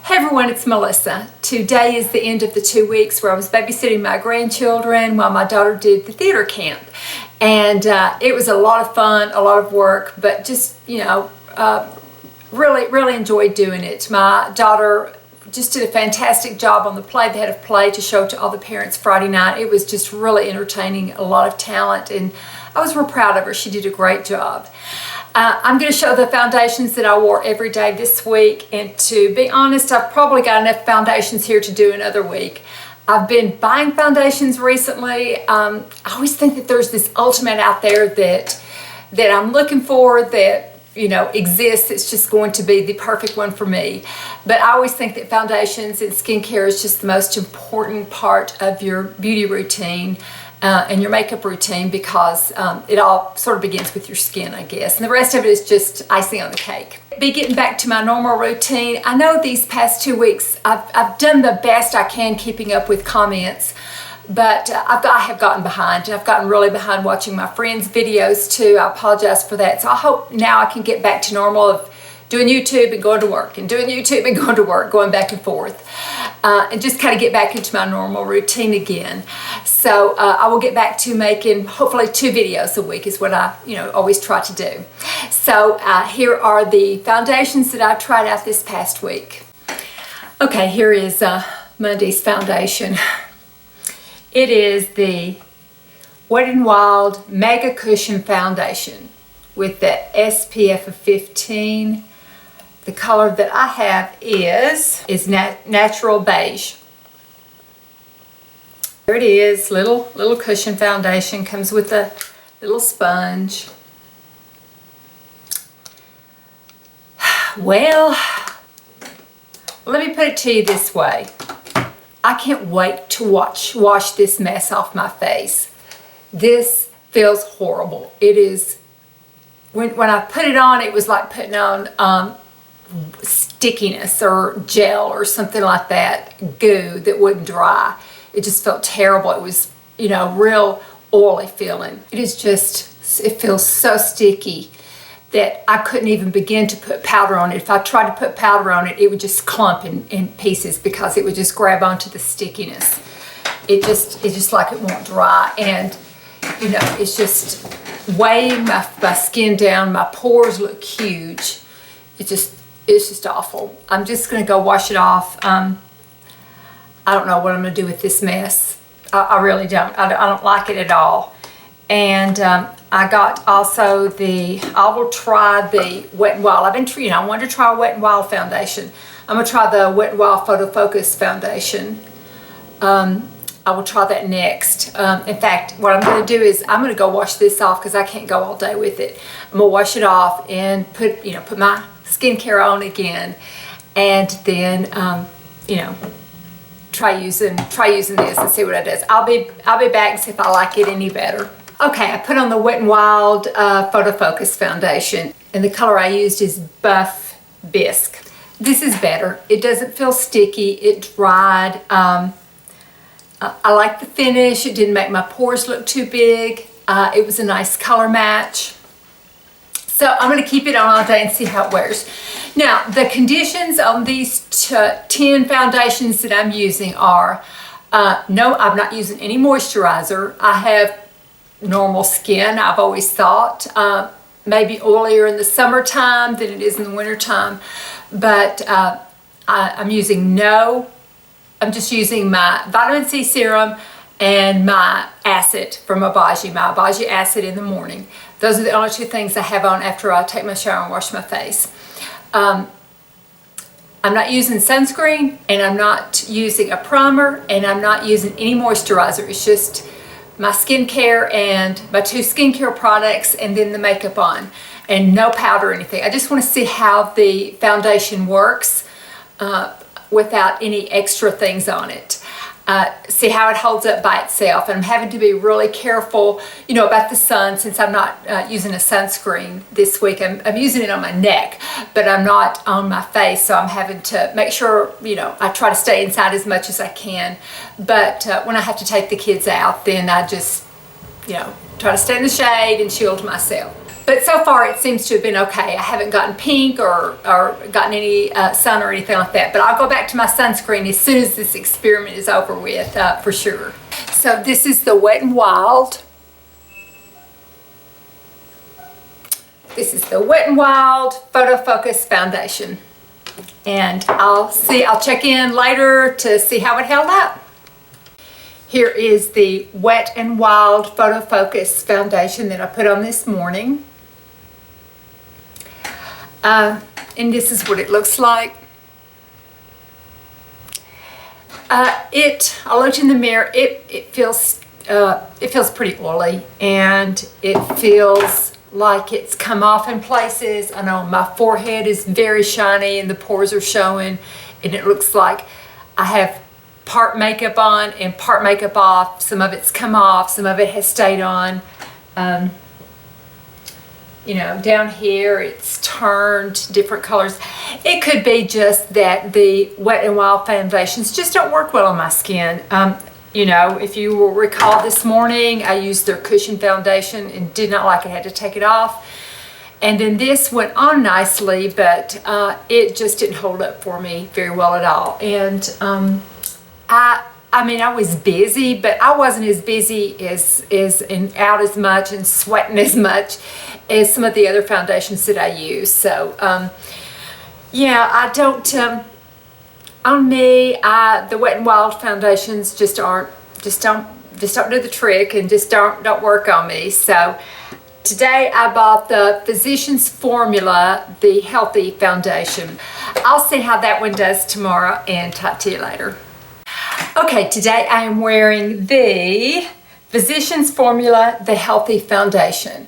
Hey everyone, it's Melissa. Today is the end of the 2 weeks where I was babysitting my grandchildren while my daughter did the theater camp. And it was a lot of fun, a lot of work, but just, really enjoyed doing it. My daughter just did a fantastic job on the play. They had a play to show to all the parents Friday night. It was just really entertaining, a lot of talent, and I was real proud of her. She did a great job. I'm going to show the foundations that I wore every day this week, and to be honest, I've probably got enough foundations here to do another week. I've been buying foundations recently. I always think that there's this ultimate out there that I'm looking for that exists. It's just going to be the perfect one for me. But I always think that foundations and skincare is just the most important part of your beauty routine and your makeup routine, because it all sort of begins with your skin, I guess. And the rest of it is just icing on the cake. Be getting back to my normal routine. I know these past 2 weeks I've done the best I can keeping up with comments, but I have gotten behind. I've gotten really behind watching my friends' videos too. I apologize for that. So I hope now I can get back to normal of doing YouTube and going to work, and doing YouTube and going to work, going back and forth, and just kind of get back into my normal routine again. So I will get back to making hopefully 2 videos a week is what I always try to do. So here are the foundations that I tried out this past week. Okay, here is Monday's foundation. It is the Wet n Wild Mega Cushion Foundation with the SPF of 15. The color that I have is natural beige. There it is, little cushion foundation. Comes with a little sponge. Well, let me put it to you this way. I can't wait to wash this mess off my face. This feels horrible. It is, when I put it on, it was like putting on stickiness or gel or something like that, goo that wouldn't dry. It just felt terrible. It was, real oily feeling. It feels so sticky that I couldn't even begin to put powder on it. If I tried to put powder on it, it would just clump in pieces because it would just grab onto the stickiness. It's just like it won't dry, and it's just weighing my skin down. My pores look huge. It's just awful. I'm just gonna go wash it off. I don't know what I'm gonna do with this mess. I really don't. I don't like it at all. And I got also I will try the Wet n Wild. I wanted to try a Wet n Wild foundation. I'm gonna try the Wet n Wild Photo Focus foundation. I will try that next. In fact, what I'm gonna do is I'm gonna go wash this off because I can't go all day with it. I'm gonna wash it off and put my skincare on again, and then try using this and see what it does. I'll be back and see if I like it any better. Okay, I put on the Wet n Wild Photo Focus foundation, and the color I used is Buff Bisque. This is better. It doesn't feel sticky. It dried. I like the finish. It didn't make my pores look too big. It was a nice color match. So I'm going to keep it on all day and see how it wears. Now, the conditions on these 10 foundations that I'm using are, no, I'm not using any moisturizer. I have normal skin, I've always thought. Maybe oilier in the summertime than it is in the wintertime. But I'm just using my vitamin C serum and my acid from Obagi, my Obagi acid in the morning. Those are the only 2 things I have on after I take my shower and wash my face. I'm not using sunscreen, and I'm not using a primer, and I'm not using any moisturizer. It's just my skincare and my 2 skincare products, and then the makeup on, and no powder or anything. I just want to see how the foundation works without any extra things on it. See how it holds up by itself. And I'm having to be really careful, about the sun, since I'm not using a sunscreen this week. I'm using it on my neck, but I'm not on my face. So I'm having to make sure, I try to stay inside as much as I can. But when I have to take the kids out, then I just, try to stay in the shade and shield myself. But so far it seems to have been okay. I haven't gotten pink or gotten any sun or anything like that. But I'll go back to my sunscreen as soon as this experiment is over with, for sure. So this is the Wet n Wild. This is the Wet n Wild Photo Focus Foundation. And I'll check in later to see how it held up. Here is the Wet n Wild Photo Focus Foundation that I put on this morning. And this is what it looks like. I looked in the mirror. It feels pretty oily, and it feels like it's come off in places. I know my forehead is very shiny and the pores are showing, and it looks like I have part makeup on and part makeup off. Some of it's come off, some of it has stayed on. You know, down here it's turned different colors. It could be just that the Wet n Wild foundations just don't work well on my skin. You know, if you will recall this morning, I used their cushion foundation and did not like it, had to take it off. And then this went on nicely, but it just didn't hold up for me very well at all. And I mean, I was busy, but I wasn't as busy and out as much and sweating as much as some of the other foundations that I use. So, yeah, I don't, on me, the Wet n Wild foundations just don't do the trick and just don't work on me. So today I bought the Physicians Formula, the Healthy Foundation. I'll see how that one does tomorrow and talk to you later. Okay, today I am wearing the Physicians Formula, the Healthy Foundation.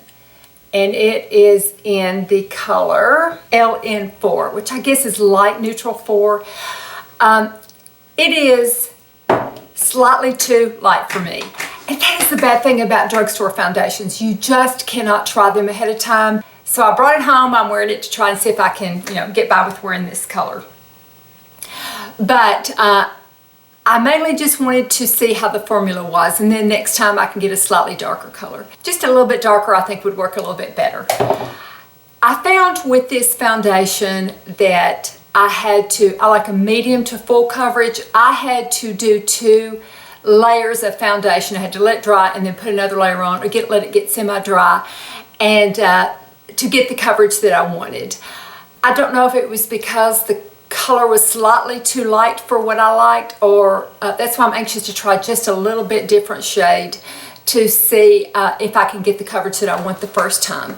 And it is in the color LN4, which I guess is light neutral 4. It is slightly too light for me. And that is the bad thing about drugstore foundations. You just cannot try them ahead of time. So I brought it home. I'm wearing it to try and see if I can, you know, get by with wearing this color. But I mainly just wanted to see how the formula was, and then next time I can get a slightly darker color. Just a little bit darker I think would work a little bit better. I found with this foundation that I like a medium to full coverage. I had to do 2 layers of foundation. I had to let it dry and then put another layer on, or let it get semi-dry, and to get the coverage that I wanted. I don't know if it was because the color was slightly too light for what I liked, or that's why I'm anxious to try just a little bit different shade to see if I can get the coverage that I want the first time,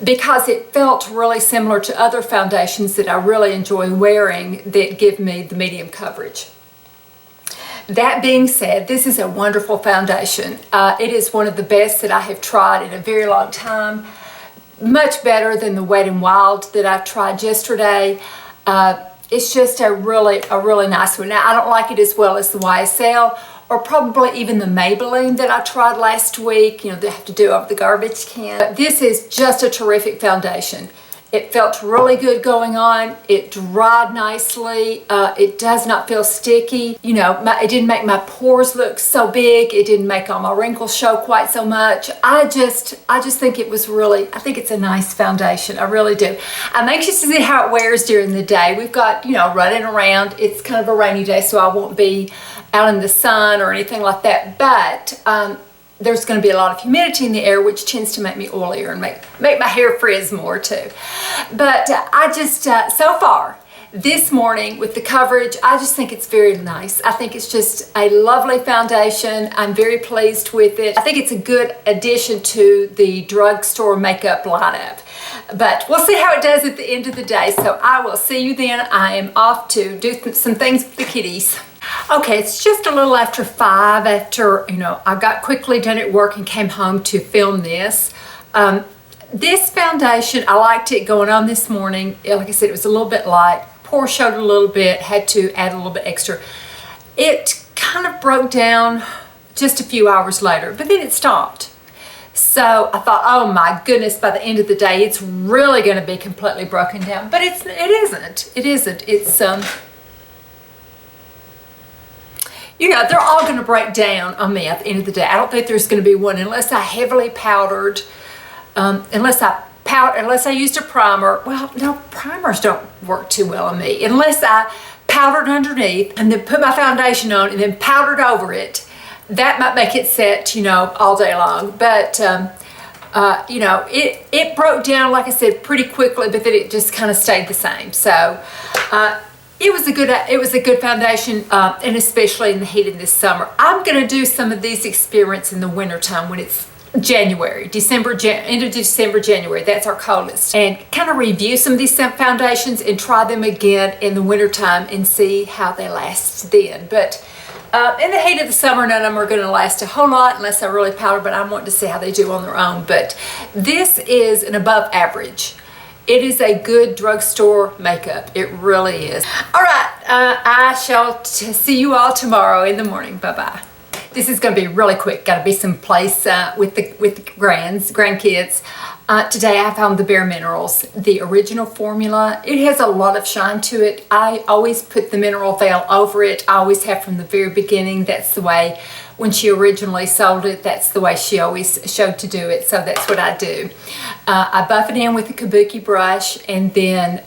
because it felt really similar to other foundations that I really enjoy wearing that give me the medium coverage. That being said, this is a wonderful foundation. It is one of the best that I have tried in a very long time. Much better than the Wet n Wild that I tried yesterday. It's just a really nice one. Now, I don't like it as well as the YSL or probably even the Maybelline that I tried last week. You know, they have to do over the garbage can. But this is just a terrific foundation. It felt really good going on. It dried nicely. It does not feel sticky. You know, it didn't make my pores look so big. It didn't make all my wrinkles show quite so much. I just think it was I think it's a nice foundation. I really do. I'm anxious to see how it wears during the day. We've got, you know, running around. It's kind of a rainy day, so I won't be out in the sun or anything like that. But there's going to be a lot of humidity in the air, which tends to make me oilier and make my hair frizz more too. But I just, so far, this morning with the coverage, I just think it's very nice. I think it's just a lovely foundation. I'm very pleased with it. I think it's a good addition to the drugstore makeup lineup. But we'll see how it does at the end of the day. So I will see you then. I am off to do some things with the kitties. Okay, it's just a little after 5 after, you know, I got quickly done at work and came home to film this. This foundation, I liked it going on this morning. Like I said, it was a little bit light. Pore showed a little bit, had to add a little bit extra. It kind of broke down just a few hours later, but then it stopped. So I thought, oh my goodness, by the end of the day, it's really going to be completely broken down. But it isn't. It isn't. It's, you know, they're all going to break down on me at the end of the day. I don't think there's going to be one unless I heavily powdered, unless I powder, unless I used a primer. Well, no, primers don't work too well on me. Unless I powdered underneath and then put my foundation on and then powdered over it. That might make it set, you know, all day long. But, you know, it broke down, like I said, pretty quickly, but then it just kind of stayed the same. So, it was a good foundation, and especially in the heat of this summer. I'm going to do some of these experiments in the wintertime when it's January, end of December, January. That's our coldest. And kind of review some of these foundations and try them again in the wintertime and see how they last then. But in the heat of the summer, none of them are going to last a whole lot unless I really powder, but I'm wanting to see how they do on their own. But this is an above average. It is a good drugstore makeup. It really is. All right, I shall see you all tomorrow in the morning. Bye-bye. This is going to be really quick. Got to be someplace with the grandkids. Today I found the BareMinerals, the original formula. It has a lot of shine to it. I always put the mineral veil over it. I always have from the very beginning. That's the way, when she originally sold it, that's the way she always showed to do it. So that's what I do. I buff it in with a kabuki brush and then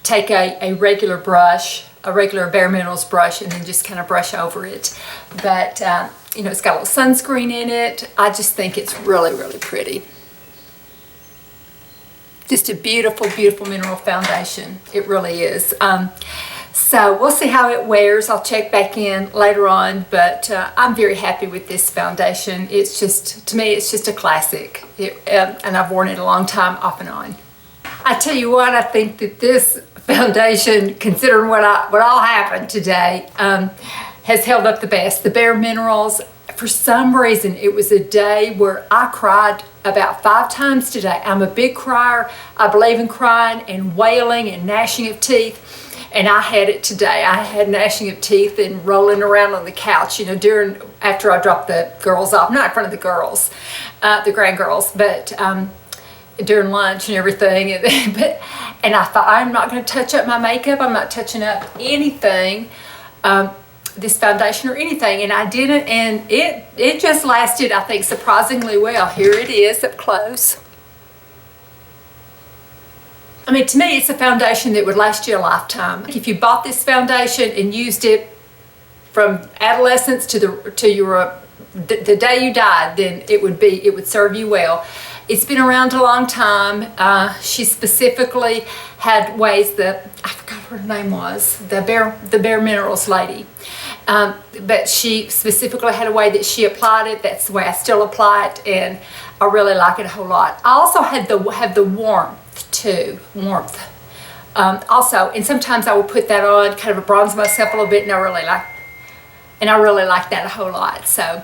take a regular brush, a regular BareMinerals brush, and then just kind of brush over it. But, you know, it's got a little sunscreen in it. I just think it's really, really pretty. Just a beautiful, beautiful mineral foundation. It really is. So we'll see how it wears. I'll check back in later on, but I'm very happy with this foundation. It's just, to me, it's just a classic. And I've worn it a long time off and on. I tell you what, I think that this foundation, considering what all happened today, has held up the best. The BareMinerals, for some reason, it was a day where I cried about 5 times today. I'm a big crier. I believe in crying and wailing and gnashing of teeth. And I had it today. I had gnashing of teeth and rolling around on the couch, you know, after I dropped the girls off, not in front of the girls, the grandgirls, but during lunch and everything. And I thought, I'm not going to touch up my makeup. I'm not touching up anything, this foundation or anything. And I didn't, and it just lasted, I think, surprisingly well. Here it is up close. I mean, to me, it's a foundation that would last you a lifetime. If you bought this foundation and used it from adolescence to the day you died, then it would serve you well. It's been around a long time. She specifically had ways that, I forgot what her name was, the BareMinerals lady. But she specifically had a way that she applied it. That's the way I still apply it, and I really like it a whole lot. I also have the warmth too, also, and sometimes I will put that on, kind of bronze myself a little bit, and I really like that a whole lot. So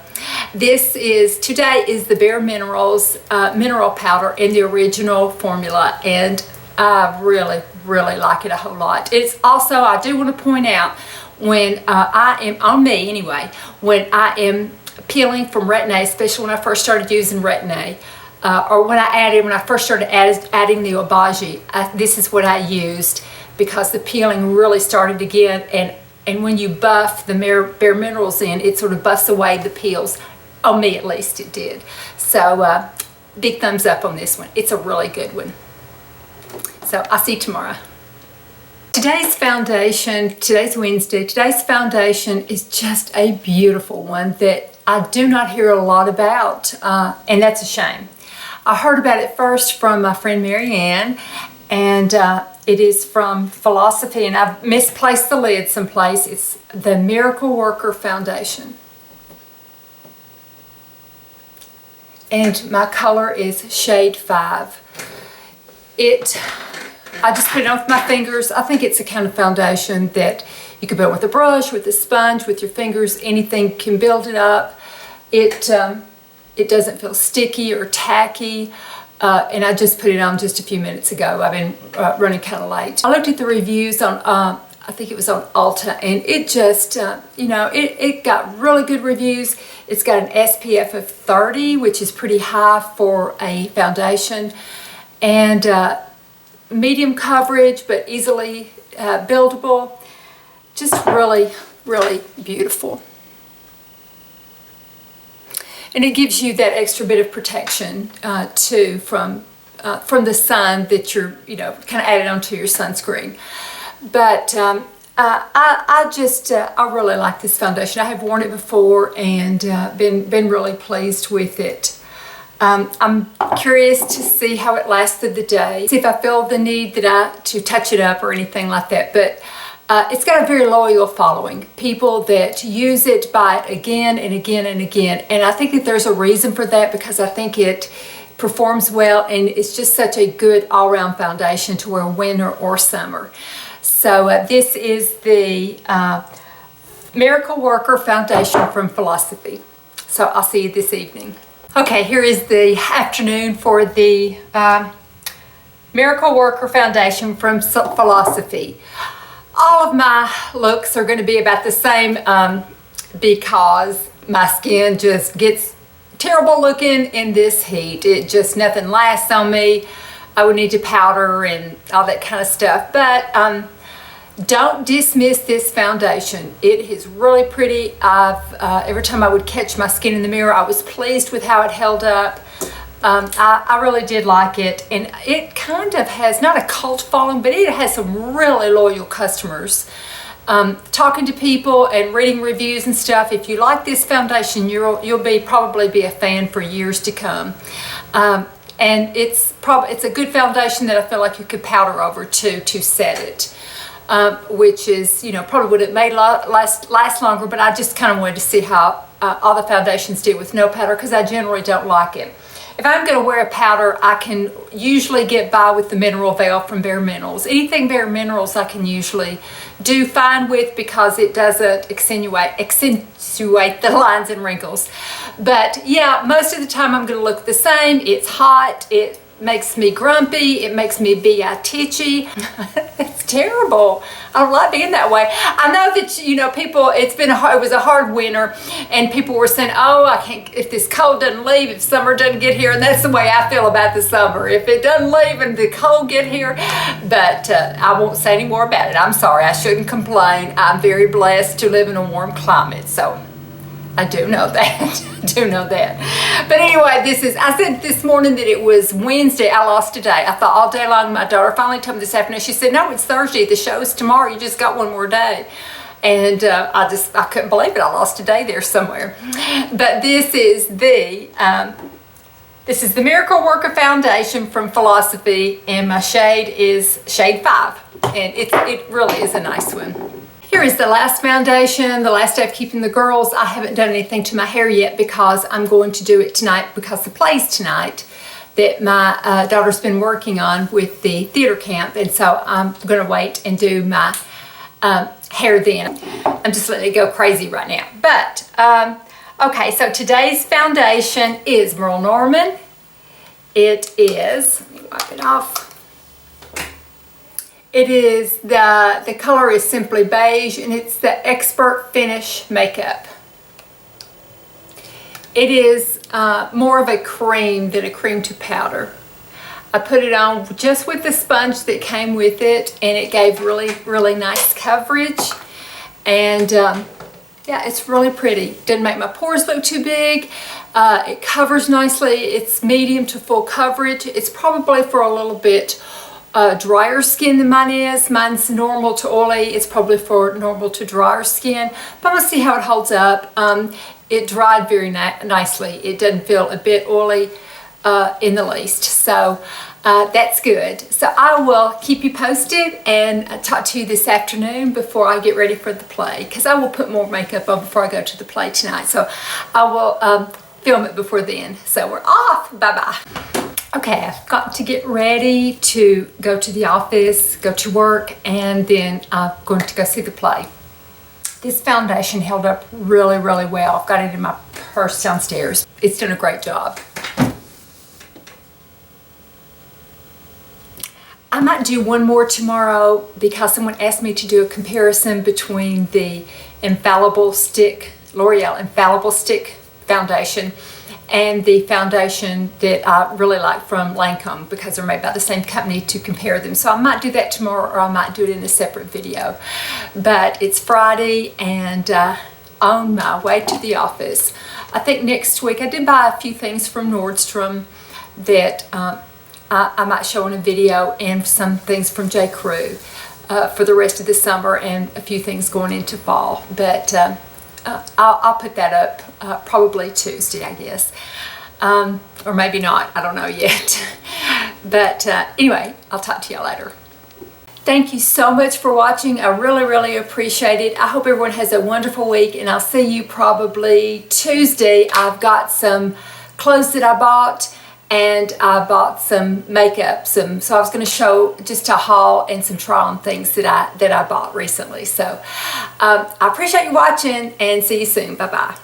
today is the BareMinerals mineral powder in the original formula, and I really, really like it a whole lot. It's also, I do want to point out, when I am, on me anyway, when I am peeling from Retin-A, especially when I first started using Retin-A, or when I first started adding the Obagi, this is what I used, because the peeling really started again, and when you buff the BareMinerals in, it sort of buffs away the peels. On me, at least, it did. So, big thumbs up on this one. It's a really good one. So, I'll see you tomorrow. Today's foundation, today's Wednesday, today's foundation is just a beautiful one that I do not hear a lot about, and that's a shame. I heard about it first from my friend Marianne, and it is from Philosophy, and I've misplaced the lid someplace. It's the Miracle Worker Foundation. And my color is shade 5. I just put it on with my fingers. I think it's a kind of foundation that you can put with a brush, with a sponge, with your fingers. Anything can build it up. It doesn't feel sticky or tacky. And I just put it on just a few minutes ago. I've been running kind of late. I looked at the reviews on, I think it was on Ulta, and it just, you know, it got really good reviews. It's got an SPF of 30, which is pretty high for a foundation, and medium coverage, but easily buildable. Just really, really beautiful. And it gives you that extra bit of protection too from from the sun that you're, kind of added onto your sunscreen. But I really like this foundation. I have worn it before and been really pleased with it. I'm curious to see how it lasts through the day, see if I feel the need to touch it up or anything like that. But it's got a very loyal following. People that use it buy it again and again and again. And I think that there's a reason for that, because I think it performs well and it's just such a good all-around foundation to wear winter or summer. So this is the Miracle Worker Foundation from Philosophy. So I'll see you this evening. Okay, here is the afternoon for the Miracle Worker Foundation from Philosophy. All of my looks are going to be about the same because my skin just gets terrible looking in this heat. Nothing lasts on me. I would need to powder and all that kind of stuff. But don't dismiss this foundation. It is really pretty. Every time I would catch my skin in the mirror, I was pleased with how it held up. I really did like it, and it kind of has not a cult following, but it has some really loyal customers. Talking to people and reading reviews and stuff, if you like this foundation, you'll probably be a fan for years to come. And it's a good foundation that I feel like you could powder over to set it. Which is, probably would have made last longer, but I just kind of wanted to see how all the foundations did with no powder, because I generally don't like it. If I'm going to wear a powder, I can usually get by with the Mineral Veil from BareMinerals. Anything BareMinerals I can usually do fine with, because it doesn't accentuate the lines and wrinkles. But yeah, most of the time I'm going to look the same. It's hot. It makes me grumpy. It makes me be-titchy. It's terrible. I don't like being that way. I know that, people, it was a hard winter, and people were saying, oh, I can't, if this cold doesn't leave, if summer doesn't get here. And that's the way I feel about the summer. If it doesn't leave and the cold get here, but I won't say any more about it. I'm sorry. I shouldn't complain. I'm very blessed to live in a warm climate. So I do know that. I do know that. But anyway, I said this morning that it was Wednesday. I lost today. I thought all day long. My daughter finally told me this afternoon. She said, no, it's Thursday. The show's tomorrow. You just got one more day. And I couldn't believe it. I lost a day there somewhere. But this is the Miracle Worker Foundation from Philosophy, and my shade is shade 5. And it really is a nice one. Here is the last foundation, the last day of keeping the girls. I haven't done anything to my hair yet because I'm going to do it tonight, because the play's tonight that my daughter's been working on with the theater camp. And so I'm going to wait and do my hair then. I'm just letting it go crazy right now. But, okay, so today's foundation is Merle Norman. It is, let me wipe it off. It is, the color is Simply Beige, and it's the Expert Finish Makeup. It is more of a cream than a cream to powder. I put it on just with the sponge that came with it, and it gave really, really nice coverage. And yeah, it's really pretty. Doesn't make my pores look too big. It covers nicely. It's medium to full coverage. It's probably for a little bit drier skin than mine is. Mine's normal to oily. It's probably for normal to drier skin. But I'm going to see how it holds up. It dried very nicely. It doesn't feel a bit oily in the least. So that's good. So I will keep you posted and talk to you this afternoon before I get ready for the play, because I will put more makeup on before I go to the play tonight. So I will film it before then. So we're off. Bye-bye. Okay, I've got to get ready to go to the office, go to work, and then I'm going to go see the play. This foundation held up really, really well. I've got it in my purse downstairs. It's done a great job. I might do one more tomorrow because someone asked me to do a comparison between the Infallible Stick, L'Oreal Infallible Stick foundation and the foundation that I really like from Lancome, because they're made by the same company, to compare them. So I might do that tomorrow, or I might do it in a separate video. But it's Friday and on my way to the office. I think next week I did buy a few things from Nordstrom that I might show in a video, and some things from J. Crew for the rest of the summer, and a few things going into fall. But I'll put that up probably Tuesday, I guess. Or maybe not, I don't know yet. But anyway, I'll talk to y'all later. Thank you so much for watching. I really appreciate it. I hope everyone has a wonderful week, and I'll see you probably Tuesday. I've got some clothes that I bought, and I bought some makeup. So I was going to show just a haul and some try on things that I bought recently. So I appreciate you watching, and see you soon. Bye bye.